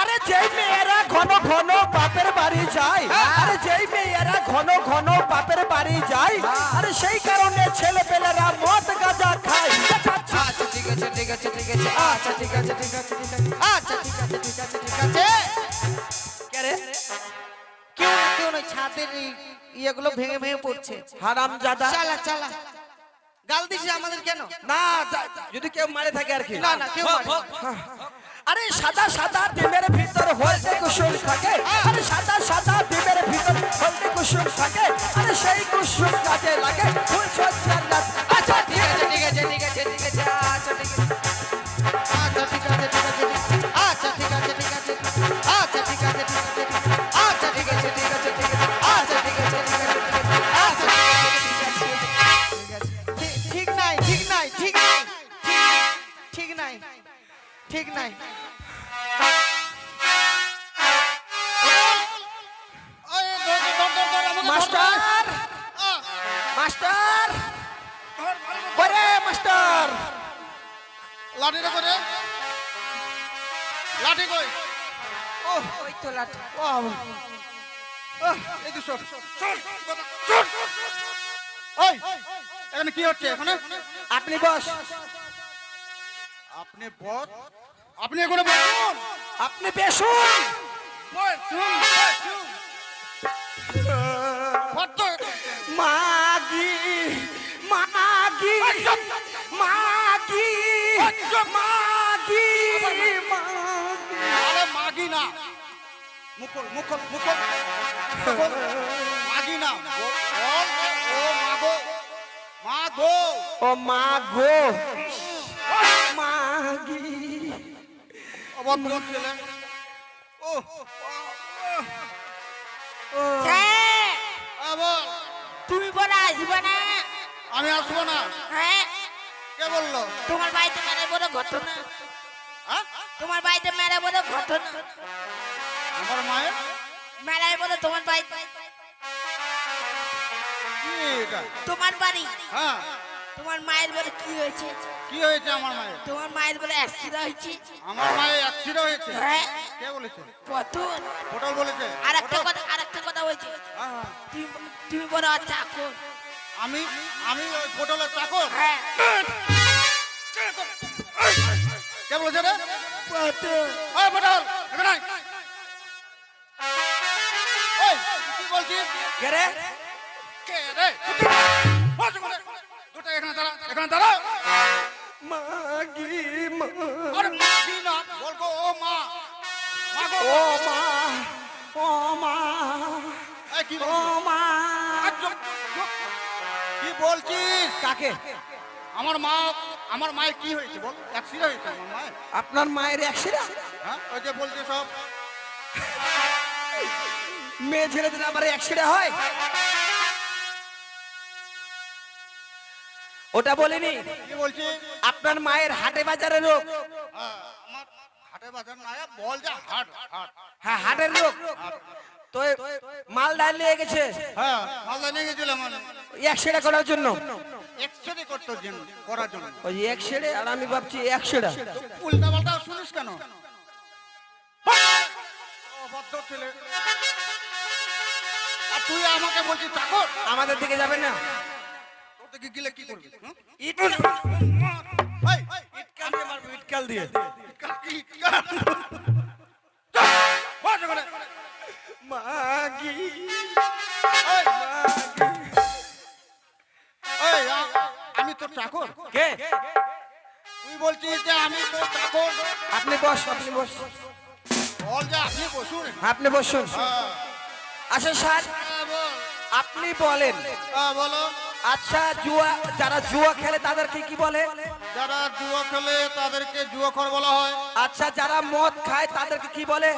আরে যেই মেয়েরা ঘন ঘন বাপের বাড়ি যায়, আরে যেই মেয়েরা ঘন ঘন বাপের বাড়ি যায়, আরে সেই কারণে ছেলে পেলেরা মদ গাঁজা খায়। আচ্ছা ঠিক আছে ঠিক আছে ঠিক আছে আচ্ছা ঠিক আছে ঠিক আছে ঠিক আছে আচ্ছা ঠিক আছে ঠিক আছে ঠিক আছে। কে রে? কেউ কেউ নয়, ছাদের এই ইয়েগুলো ভেঙে ভেঙে পড়ছে। হারামজাদা। চালা চালা, গাল দিছে আমাদের কেন? না, যদি কেউ মারে থাকে আর কি। না না, কেউ মারে না। আরে সাদা সাদা ডিমের ভিতর হলদে কুসুম থাকে, আরে সাদা সাদা ডিমের ভিতর হলদে কুসুম থাকে, আরে সেই কুসুম কাজে লাগে ফুল সজ্জার রাত। আচ্ছা ঠিক আছে ঠিক আছে ঠিক আছে ঠিক আছে আচ্ছা ঠিক আছে আচ্ছা ঠিক আছে ঠিক আছে, আচ্ছা ঠিক আছে ঠিক আছে, আচ্ছা ঠিক আছে ঠিক আছে, আচ্ছা ঠিক আছে ঠিক আছে ঠিক আছে, আচ্ছা ঠিক আছে ঠিক আছে, আচ্ছা ঠিক নাই ঠিক নাই ঠিক নাই ঠিক নাই ঠিক নাই। মাস্টার, মাস্টার, ওরে মাস্টার, লাঠিটা করে, লাঠি কই? ওই তো লাঠি এই সর সর সর। ওই এখানে কি হচ্ছে এখানে? আপনি বস, আপনি বস, আপনি এখানে বসুন। আপনি বেশুন। বসুন বসুন। বদ্ধ মাগি মাগি মাগি মাগি মাগি। আরে মাগি না, মুকুল মুকুল মুকুল মুকুল। মাগি না, বল ও মাগো, মাগো। ও মা গো মাগি। অভদ্র ছেলে। ও হ্যাঁ, বল। তুমি বলে আসবে না? আমি আসবো না। হ্যাঁ, কে বললো? তোমার বাড়িতে মেরে বড় ঘটনা, হ্যাঁ? তোমার বাড়িতে মেরে বড় ঘটনা, আমার মায়ের মেলায় বলে তোমার বাড়িতে, কি এটা? তোমার বাড়ি, হ্যাঁ, তোমার মায়ের বলে কি হয়েছে? কি হয়েছে আমার মায়ের? তোমার মায়ের বলে অ্যাক্সিডেন্ট হয়েছে। আমার মায়ের অ্যাক্সিডেন্ট হয়েছে। হ্যাঁ, কে বলেছে? পতন। পটল বলেছে। আর একটা কথা বলছি, হ্যাঁ, হ্যাঁ। তুমি বড় চাকর। আমি আমি ওই পটলের চাকর। হ্যাঁ, কে বলেছে রে? ওই পটল এখানে আয়। ওই তুই কি বলছিস? কে রে? কে রে? বস এখানে। দুটো এখানে দাঁড়া, এখানে দাঁড়া। মাগি মা। আরে মাগি না, বলবো ও মা। কাকে? আমার মায়ের কি হয়েছে বল? অ্যাক্সিডেন্ট হয়েছে আমার মায়ের। আপনার মায়ের অ্যাক্সিডেন্ট? হ্যাঁ, ওই যে বলছে সব। মেয়ে ছেলেদের আবার অ্যাক্সিডেন্ট হয়? ওটা বলিনি। কি বলছি? আপনার মায়ের হাটে বাজারে রোগ। আমার হাটে বাজার না, বল যা হাট হাট। হ্যাঁ, হাটের রোগ। তো মাল ডাল নিয়ে গেছে হ্যাঁ, মালদা নিয়ে গেছিলাম আমি অ্যাক্সিডেন্ট করার জন্য। এক্সরে করতে জন্য করার জন্য। ওই অ্যাক্সিডেন্ট, আর আমি ভাবছি অ্যাক্সিডেন্ট। উল্টা পাল্টা শুনিস কেন? অবাধ্য ছেলে। আর তুই আমাকে বলছিস চাকর? আমাদের দিকে যাবে না। তোর দিকে গেলে কি করবি? হুম? ইট এই, ইটকাল দিয়ে মারবো, ইটকাল দিয়ে। ইটকাল। বস ওখানে। মাগি এই, এই, আমি তোর চাকর? কে? তুই বলছিস যে আমি তোর চাকর? আপনি বস, আপনি বস, বল যা, আপনি বসুন। আপনি বসুন। আচ্ছা স্যার, হ্যাঁ, বল। আপনি বলেন, হ্যাঁ, বলো। আচ্ছা যারা জুয়া খেলে তাদেরকে কি বলে? যারা জুয়া খেলে তাদেরকে জুয়াখোর বলা হয়। আচ্ছা যারা মদ খায় তাদেরকে কি বলে?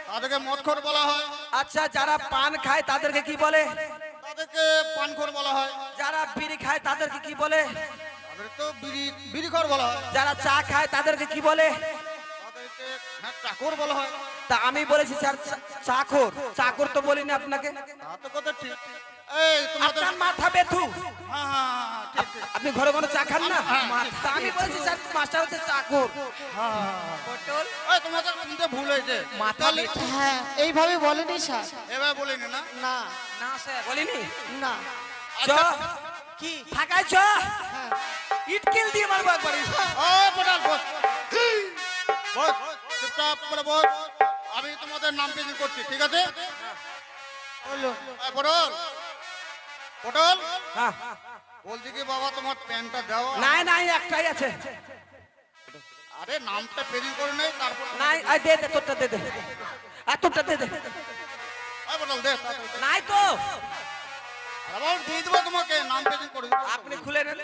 তাদেরকে মদখোর বলা হয়। আচ্ছা যারা পান খায় তাদেরকে কি বলে? তাদেরকে পানখোর বলা হয়। যারা বিড়ি খায় তাদেরকে কি বলে? তাদের তো বিড়িখোর বলা হয়। যারা চা খায় তাদেরকে কি বলে? তাদেরকে চাকর বলা হয়। তা আমি বলেছি স্যার চাকর। চাকর তো বলিনি আপনাকে। তা তো কথা ঠিক। এই তোমাদের আপনার মাথা ব্যথু। হ্যাঁ, হ্যাঁ, ঠিক ঠিক। আপনি ঘরে ঘরে চা খান না? তা আমি বলেছি স্যার মাস্টার হচ্ছে চাকর। পটল এই তোমাদের শুনতে ভুল হয়েছে। মাথা তাহলে ব্যথা। হ্যাঁ, এইভাবে বলেনি স্যার। এবার বলিনি না? না, না স্যার বলিনি? না। চ আচ্ছা। কি ফাঁকায় চ, ইট কিল দিয়ে মারবো একবারে। ও পটাল বস। বস, চুপচাপ করে বস। আমি তোমাদের নাম প্রেজেন্ট করছি, ঠিক আছে? বলো। এই পটল, পটল, হ্যাঁ, বলছি কি বাবা তোমার প্যান্টটা দাও। নাই নাই একটাই আছে। আরে নামটা প্রেজেন্ট করে নেই, তারপর নাই, আই দে দে, তোরটা দে দে, আর তোরটা দে দে। এই পটল দে তাড়াতাড়ি দে। নাই তো, আরে বাবা দিয়ে দেবো তোমাকে, নাম প্রেজেন্ট করে দেবো। আপনি খুলে নেন।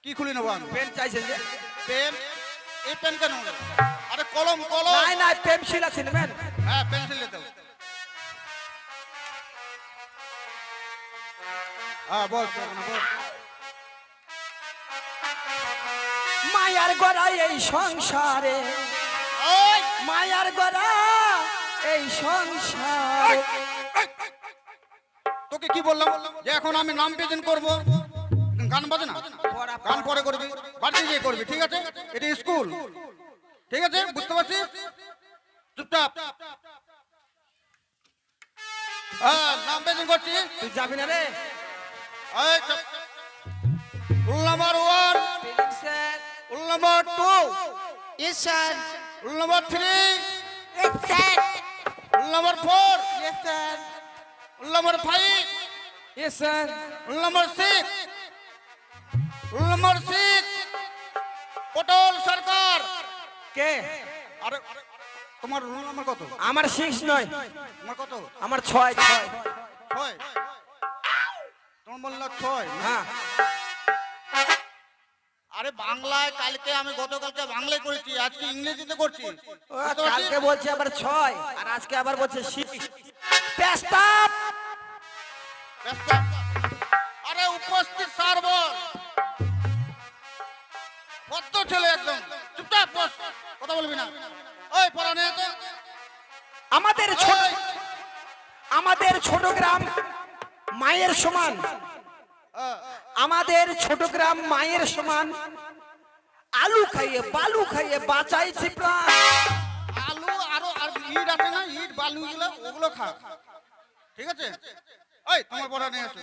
কি খুলে নেবো আমি? পেন চাইছেন যে? পেন? এই পেন কেন? আরে কলম, কলম। নাই নাই, পেন্সিল আছে নেবেন? হ্যাঁ, পেন্সিল দাও। হ্যাঁ, বস ওখানে বস। মায়ার গড়া এই সংসারে, ওই, মায়ার গড়া এই সংসারে। তোকে কি বললাম যে এখন আমি নাম প্রেজেন্ট করবো? গান বাজে না, গান পরে করবি, বাড়িতে গিয়ে করবি, ঠিক আছে? এটা স্কুল, ঠিক আছে? বুঝতে পারছিস? চুপচাপ। হ্যাঁ, নাম প্রেজেন্ট করছি। তুই যাবি না রে? এই, চুপ। Rule number 1, sir rule number 2, yes sir. Rule number 3, Yes, sir. Rule number 4, yes sir. Rule number 5, yes sir. Rule number 6, rule number 6, পটল সরকার। কে? আরে তোমার রুল নাম্বার কত? আমার 6 নয়, তোমার কত? আমার 6 6। 6। তোমার বললা 6? হ্যাঁ, আরে বাংলায় কালকে আমি গতকালকে বাংলায় করেছি, আজকে ইংরেজিতে করছি। ও, বুঝতে পারছিস? কালকে বলছে আবার 6 আর আজকে আবার বলছে 6। পেস্তাব। ব্যস্ত। আরে উপস্থিত স্যার বল। কত ছেলে একদম। চুপচাপ বস, কথা বলবি না। ওই পড়া নে তো। আমাদের ছোট গ্রাম মায়ের সমান। আমাদের ছোট গ্রাম মায়ের সমান। আলু খাইয়ে বালু খাইয়ে বাঁচাইছি প্রাণ। আলু আরো আর ইট আছে না, ইট বালু গুলো ওগুলো খা, ঠিক আছে? ওই তোমার পড়া নিয়ে আসো।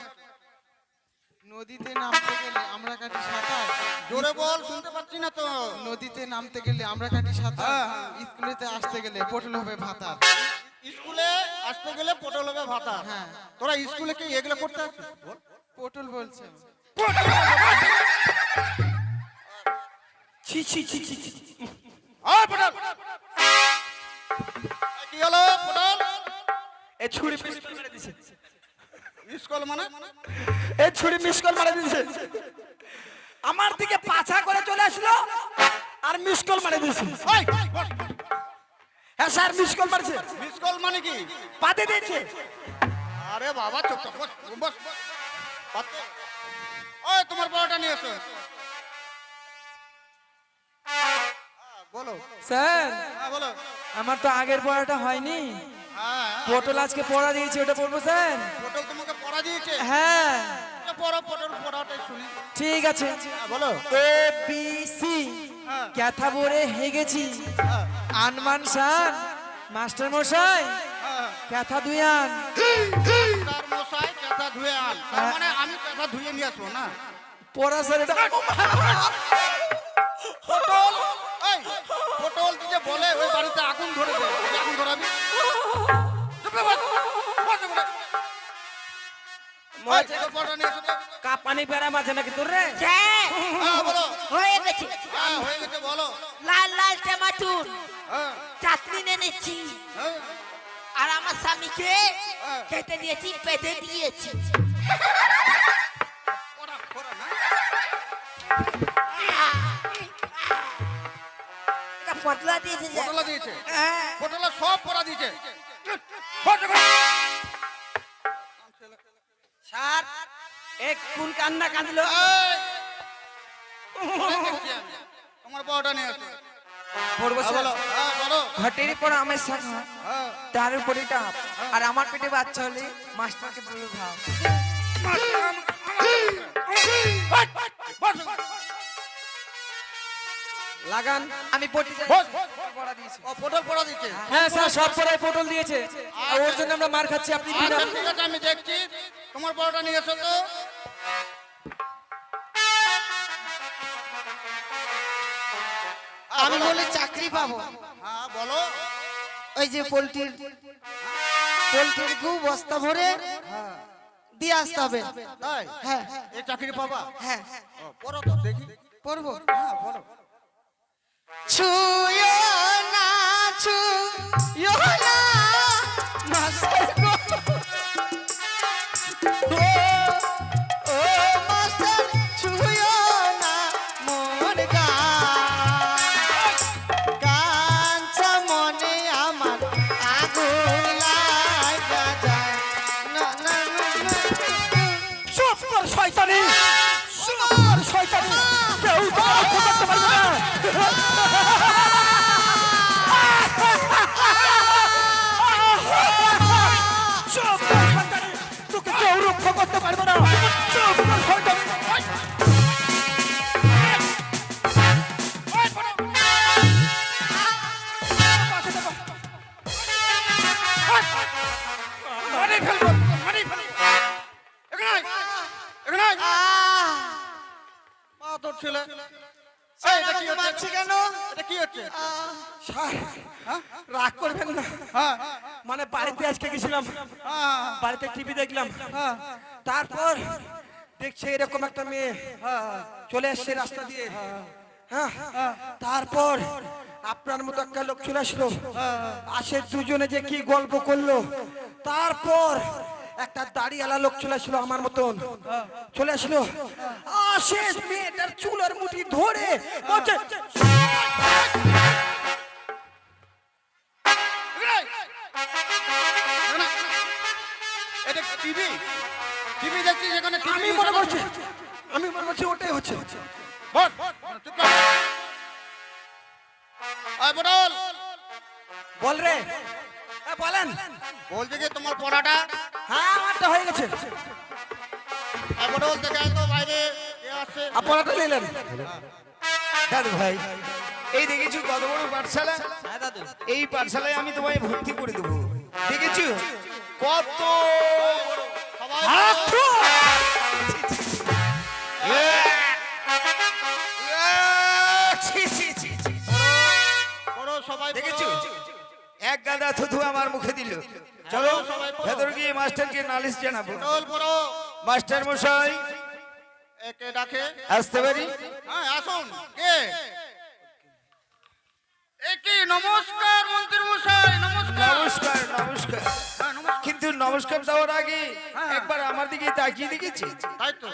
নদীতে নামতে গেলে আমরা কাটি সাঁতার। জোরে বল, শুনতে পাচ্ছি না তো। নদীতে নামতে গেলে আমরা কাটি সাঁতার। হ্যাঁ, হ্যাঁ। স্কুলেতে আসতে গেলে পটল হবে ভাতার। স্কুলে আসতে গেলে পটল হবে ভাতা। হ্যাঁ। তোরা স্কুলে কি এগুলো করতে আসছিস? বল। পটল বলছে। ছি ছি ছি ছি ছি। ওই পটল, কি হলো পটল? এ ছুরি মিস মেরে দিছে। স্কুল মানে? এ ছুরি মিস কল মারা দিছে। আমার দিকে পাছা করে চলে আসলো আর মিস কল মারে দিয়েছে। এই, বস। হ্যাঁ স্যার, মিস কল মারছে, মিস কল মানে কি? পাতে দিয়েছে। আরে বাবা চুপ কর, বস বস বস। পাতে। ওই তোমার পরোটা নিয়ে এসো। বলো। স্যার হ্যাঁ বলো। আমার তো আগের পড়াটা হয়নি, হ্যাঁ, পটল আজকে পড়া দিয়েছে, ওটা পড়বো স্যার? পটল তোমাকে পড়া দিয়েছে? হ্যাঁ পড়ো, পটল পড়াটাই শুনি। ঠিক আছে। হ্যাঁ, বলো। এ বি সি হ্যাঁ। ক্যাথা বরে হেগেছি, হ্যাঁ, আনমান শান মাস্টার মশাই হ্যাঁ। ক্যাথা দুয়ান। তার মশাই পেঁচা ধুয়ে আন, তার মানে আমি পেঁচা ধুয়ে নিয়ে আসবো না? পড়া স্যার এটা পটল, এই পটল যে বলে ওই বাড়িতে আগুন ধরে দে, তুই আগুন ধরাবি? চুপ রে, বস, বস এখানে। ওই, তোর পরোটা নিয়ে এসো তো। কাপ পানি পেরা মাঝে নাকি তোর রে? স্যার হ্যাঁ, বলো। হয়ে গেছে। হ্যাঁ, হয়ে গেছে, বলো। লাল লাল টমাটোর হ্যাঁ, চাটনি এনেছি হ্যাঁ। আর আমার স্বামীকে হ্যাঁ। খেতে দিয়েছি, পেতে দিয়েছি। পড়া, পড়া না? এটা পটলা দিয়েছে স্যার। পটলা দিয়েছে? হ্যাঁ। পটলা সব পড়া দিয়েছে। বস এখানে। স্যার, এক কোন কান্না কাঁদলো? এই, দেখছি আমি। তোমার পরোটা নিয়ে আসো। পড়বো হ্যাঁ, স্যার। বলো। হ্যাঁ, বলো। ঘটের পর আমের শাক হ্যাঁ। তার উপরে ডাব, আর আমার পেটে বাচ্চা হলে মাস্টারকে বলে ভাব। বস। লাগান। আমি পড়তে চাই, বস। পড়া দিয়েছি। ও, পটল পড়া দিচ্ছে? হ্যাঁ স্যার, সব পড়ায় পটল দিয়েছে, আর ওর জন্য আমরা মার খাচ্ছি। আপনি দিন আচ্ছা, ঠিক আছে, আমি দেখছি। তোমার পরোটা নিয়ে এসো তো। আমি বলে চাকরি পাবো, হ্যাঁ, বলো। ওই যে পোল্ট্রির গু বস্তা ভরে দিয়ে আসতে হবে। তাই? হ্যাঁ এই চাকরি পাবা? হ্যাঁ ও, পড়ো তো দেখি। পড়বো। হ্যাঁ, বলো। ছুঁয়ো না, ছুঁয়ো না, মাস্টার গো। ও মাস্টার, ছুঁয়ো না মোর গাঞ্চা মনে আমার আগুন লাগা যায়। না না না না। চুপ কর শয়তানি, চুপ কর শয়তানি, কেউ তো রক্ষা করতে পারবে না। চুপ কর শয়তানি, তোকে কেউ রক্ষা করতে পারবে না। চুপ কর শয়তানি। মারি ফেলবো, মারি ফেলবো। এখানে আয়, এখানে আয়। মা তোর ছেলে। এই, এটা কি হচ্ছে? মারছে কেন? এটা কি হচ্ছে? স্যার, রাগ করবেন না, হ্যাঁ, মানে বাড়িতে আজকে গেছিলাম, হ্যাঁ, বাড়িতে টিভি দেখলাম, তারপর দেখছি এরকম একটা মেয়ে চলে এসছে রাস্তা দিয়ে, হ্যাঁ, তারপর আপনার মতো একটা লোক চলে আসলো, আসে দুজনে যে কি গল্প করলো, তারপর একটা দাড়িওয়ালা লোক চলে আসলো আমার মতন, চলে আসলো, আসে মেয়েটার চুলের মুঠি ধরে বলছে, এখানে আয়। এখানে আয়। এটা টিভি, টিভি দেখছিস এখানে? আমি মনে করছি ওটাই হচ্ছে। বস, চুপ কর। আয় পটল, বল রে, বলেন। বলছে যে তোমার পড়াটা? হ্যাঁ, আমারটা হয়ে গেছে। আয় পটল, দেখে আয় তো বাইরে কে আসছে। আপনারটা নিলেন? দাদু ভাই, এই দেখেছো কত বড় পাঠশালা? হ্যাঁ দাদু, এই পাঠশালায় আমি তোমায় ভর্তি করে দেবো। দেখেছো কত সবাই পড়ো, সবাই পড়ো। দেখেছো এক গাদা থুথু আমার মুখে দিল। চলো সবাই পড়ো। ভেতর গিয়ে মাস্টারকে নালিশ জানাবো। পটল পড়ো। মাস্টার মশাই একে ডাকে। আসতে পারি? হ্যাঁ, আসুন। কে? একে নমস্কার মন্ত্রী মশাই, নমস্কার। নমস্কার নমস্কার। হ্যাঁ, নমস্কার। কিন্তু নমস্কার দেওয়ার আগে হ্যাঁ। একবার আমার দিকে তাকিয়ে দেখেছি? তাই তো।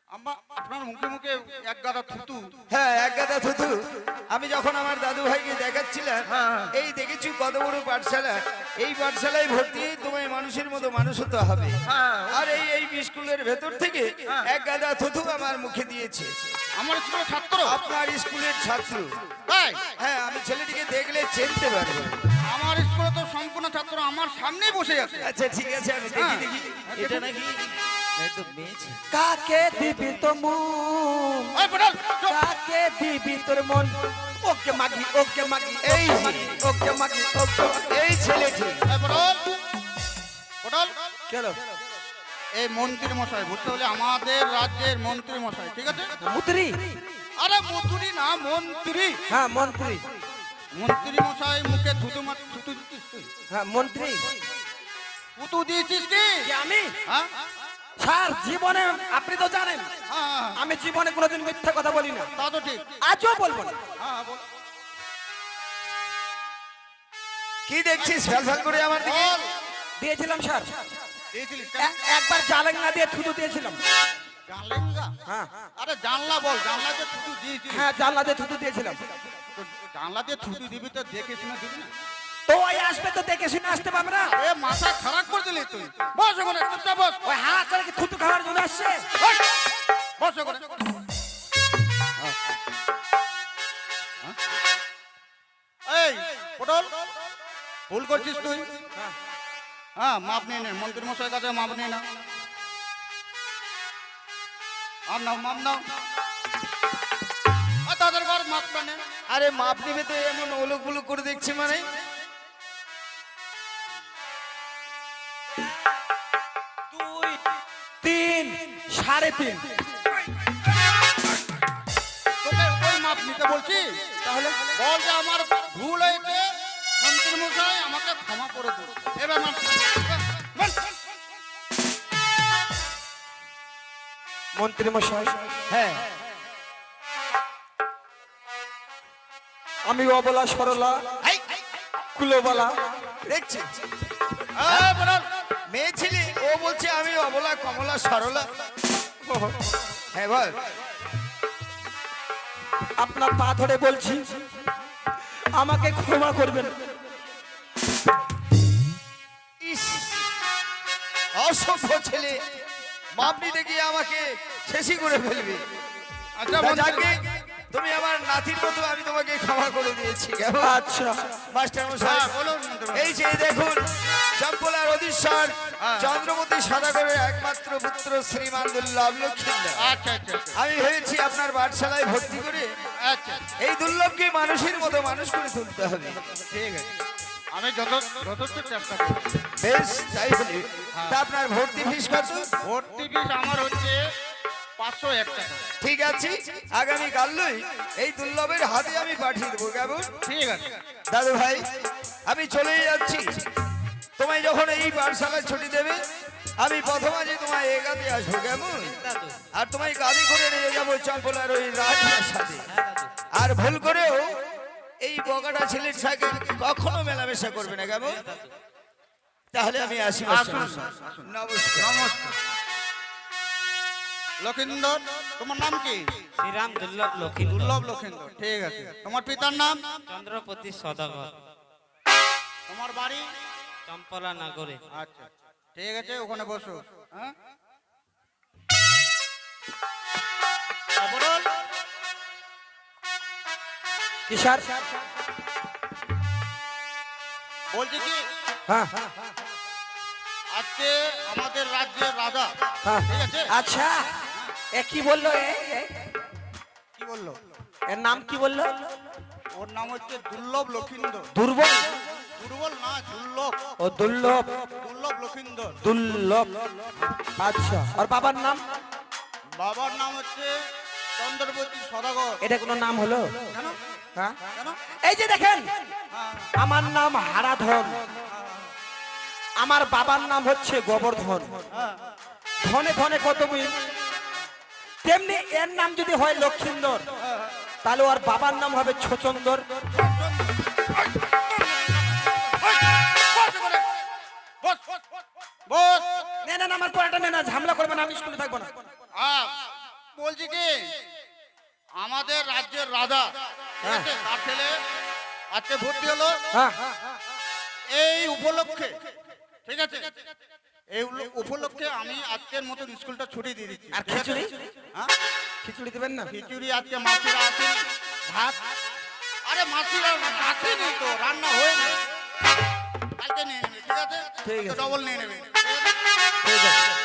আপনার মুখে মুখে এক গাদা থুতু। হ্যাঁ, এক গাদা থুতু। আমি যখন আমার দাদু ভাইকে দেখাচ্ছিলাম, এই দেখেছি কত বড় পাঠশালা, এই পাঠশালায় ভর্তি হয়ে তোমায় মানুষের মতো মানুষ হতে হবে। আর এই স্কুলের ভেতর থেকে এক গাদা থুতু আমার মুখে দিয়েছে। আমার স্কুলের ছাত্র? আপনার স্কুলের ছাত্র। তাই? হ্যাঁ, আমি ছেলেটিকে দেখলে চিনতে পারবো। আমার স্কুলে তো সম্পূর্ণ ছাত্র আমার সামনেই বসে আছে। আচ্ছা ঠিক আছে, আমি দেখি দেখি এটা নাকি তো মেয়ে ছিল। কাকে দিবি তো মন, ওই পটল, চুপ। কাকে দিবি তোর মন, ওকে মাগি ওকে মাগি এই যে। ওকে মাগি ওকে মাগি। এই ছেলেটি এই পটল, পটল। কেন এই মন্ত্রী মশাই, বুঝতে হলে আমাদের রাজ্যের মন্ত্রী মশাই, ঠিক আছে? মুদ্রি? আরে মন্ত্রী না, মন্ত্রী। হ্যাঁ মন্ত্রী। মন্ত্রী মশাই মুখে থুতু থুতু দিচ্ছিস তুই? হ্যাঁ মন্ত্রী। থুতু দিয়েছিস কি? কি আমি? হ্যাঁ স্যার জীবনে আপনি তো জানেন হ্যাঁ, আমি জীবনে কোনোদিন মিথ্যা কথা বলি না, তা তো ঠিক। আজও বলবো না। হ্যাঁ বল। কি দেখছিস ফ্যাল ফ্যাল করে আমার দিকে? বল। দিয়েছিলাম স্যার, দিয়েছিলিস কেন? একবার জালেঙ্গা দিয়ে থুতু দিয়েছিলাম। জানলেঙ্গা? হ্যাঁ আরে জানলা বল, জানলা দিয়ে থুতু দিয়েছিস? হ্যাঁ জানলা দিয়ে থুতু দিয়েছিলাম। তো জানলা দিয়ে থুতু দিবি তো দেখে শুনে দিবি না? তো ওই আসবে তো দেখে শুনে আসতে পারবে না। এ মাথা খারাপ করে দিলি তুই। বস ওখানে, চুপচাপ বস। ওই হা করে কি থুতু খাওয়ার জন্য আসছে? বস, বস ওখানে। এই পটল, ভুল করছিস তুই। হ্যাঁ মাপ নিয়ে নে, মন্ত্রী মশাইয়ের কাছে মাপ নিয়ে না। মাপ নাও, মাপ নাও। আর তাদের ঘর মাপটা নে। আরে মাপ নিবে তো এমন ওলুক বুলুক করে দেখছি মানে? 2, 3, 3.5। তোকে ওই মাপ নিতে বলছি? তাহলে বল যে আমার ভুল হয়েছে, মন্ত্রী মশাই আমাকে ক্ষমা করে দিন। এবার মাপ। মন্ত্রী মশাই, হ্যাঁ, আমি অবলা সরলা এই, কুলোবালা। দেখছি এই পটল, মেয়ে ছিলি, ও বলছে আমি অবলা কমলা সরলা। হ্যাঁ বল। আপনার পা ধরে বলছি আমাকে ক্ষমা করবেন। ইস, অসভ্য ছেলে, মাপ নিতে গিয়ে আমাকে শেষই করে ফেলবি। আচ্ছা তা মন্ত্রী- যাকে, তুমি আমার নাতির মতো, আমি তোমাকে ক্ষমা করে দিয়েছি। কেমন? আচ্ছা মাস্টার মশাই, হ্যাঁ, বলুন মন্ত্রী মশাই। এই যে দেখুন, চম্পলার অধীশ্বর চন্দ্রমতী সদাগরের একমাত্র পুত্র শ্রীমান দুর্লভ লক্ষ্মীন্দর। আচ্ছা আচ্ছা আচ্ছা, আমি ভেবেছি আপনার পাঠশালায় ভর্তি করে আচ্ছা এই দুর্লভকে মানুষের মতো মানুষ করে তুলতে হবে। ঠিক আছে, আমি যথেষ্ট চেষ্টা করব। বেশ, তাই হলে তা আপনার ভর্তি ফিস কত? ভর্তি ফিস আমার হচ্ছে 501 টাকা। ঠিক আছে, আগামী কালই এই দুর্লভের হাতে আমি পাঠিয়ে দেবো। কেমন? ঠিক আছে। দাদু ভাই, আমি চলেই যাচ্ছি। তোমায় যখন এই পাঠশালায় ছুটি দেবে, আমি প্রথম আজ তোমায় এগাতে আসবো। কেমন? আর তোমায় গাড়ি করে নিয়ে যাবো চম্পলার ওই রাজপ্রাসাদে। আর ভুল করেও এই বগাটা ছেলের সাথে কখনো মেলামেশা করবে না। কেমন? তাহলে আমি আসি। আসুন, নমস্কার। নমস্কার। লক্ষিন্দর, তোমার নাম কি? শ্রীরাম দুর্লভ লক্ষ্মী দুর্লভ লক্ষিন্দর, ঠিক আছে। তোমার পিতার নাম? চন্দ্রপতি সদাগর, তোমার বাড়ি? চম্পলা নগরে। আচ্ছা ঠিক আছে, ওখানে বসো। হ্যাঁ বল। কি স্যার? বলছি কি, হ্যাঁ আজকে আমাদের রাজ্যের রাজা, হ্যাঁ ঠিক আছে? আচ্ছা, এ কি বললো? কি বললো? এর নাম কি বললো? ওর নাম হচ্ছে দুর্লভ লক্ষিন্দর। দুর্বল? দুর্বল না, দুর্লভ। ও দুর্লভ, দুর্লভ লক্ষিন্দর। দুর্লভ। আচ্ছা, আর বাবার নাম? বাবার নাম হচ্ছে চন্দ্রপতি সদাগর। এটা কোনো নাম হলো? কেন? হ্যাঁ, কেন? এই যে দেখেন, আমার নাম হারাধন, আমার বাবার নাম হচ্ছে গোবর্ধন। ধনে ধনে কত মিল, তেমনি এর নাম যদি হয় লক্ষিন্দর, তাহলে ওর বাবার নাম হবে ছচন্দর। বস, বস, বস। না না না, আমার পড়াটা না, ঝামেলা করবে না, আমি স্কুলে থাকবো না। বলছি কি আমাদের রাজ্যের রাজা ঠিক আছে, তার ছেলে আজকে ভর্তি হলো হ্যাঁ এই উপলক্ষে, ঠিক আছে, এই উপলক্ষে আমি আজকের মতন স্কুলটা ছুটি দিয়ে দিচ্ছি। আর ঠিক আছে? খিচুড়ি? হ্যাঁ খিচুড়ি দেবেন না? খিচুড়ি আজকে মাসিরা আসেন, ভাত, আরে মাসিরা আসেনি তো, রান্না হয়নি, কালকে নিয়ে নেবে, ঠিক আছে, ঠিক আছে। ডবল নিয়ে নেবে। ঠিক আছে